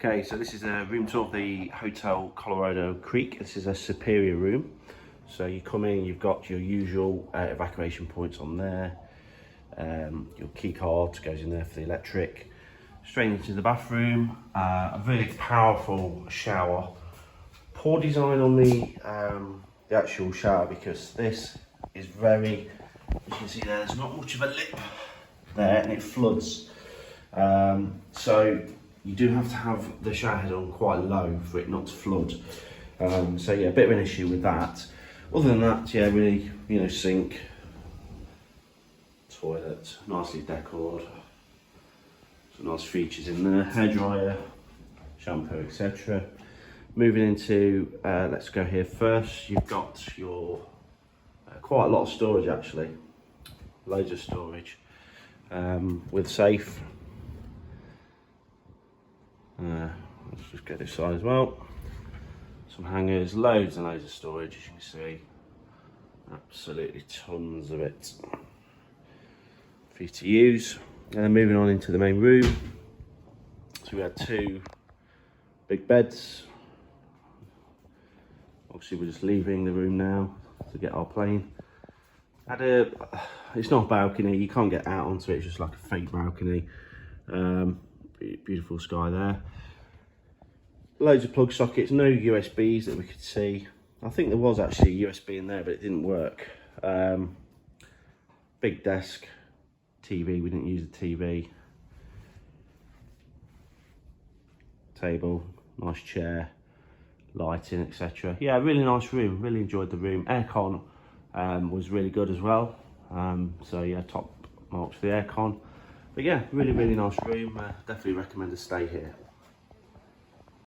Okay, so this is a room tour of the Hotel Colorado Creek. This is a superior room. So you come in, you've got your usual evacuation points on there. Your key card goes in there for the electric. Straight into the bathroom. A really powerful shower. Poor design on the actual shower, because this is very, as you can see there's not much of a lip there and it floods. So you do have to have the shower head on quite low for it not to flood. So yeah, a bit of an issue with that. Other than that, yeah, really, sink, toilet, nicely decorated. Some nice features in there, hairdryer, shampoo, etc. Moving into, let's go here first. You've got your, quite a lot of storage actually. Loads of storage, with safe. Let's just get this side as well. Some hangers, loads and loads of storage, as you can see. Absolutely tons of it for you to use. And then moving on into the main room. So we had two big beds. Obviously we're just leaving the room now to get our plane. It's not a balcony, you can't get out onto it, it's just like a fake balcony. Beautiful sky there. Loads of plug sockets, no USBs that we could see. I think there was actually a USB in there, but it didn't work. Big desk, TV, we didn't use the TV. Table, nice chair, lighting, etc. Yeah, really nice room, really enjoyed the room. Aircon was really good as well. So yeah, top marks for the aircon. But yeah, really nice room, definitely recommend to stay here.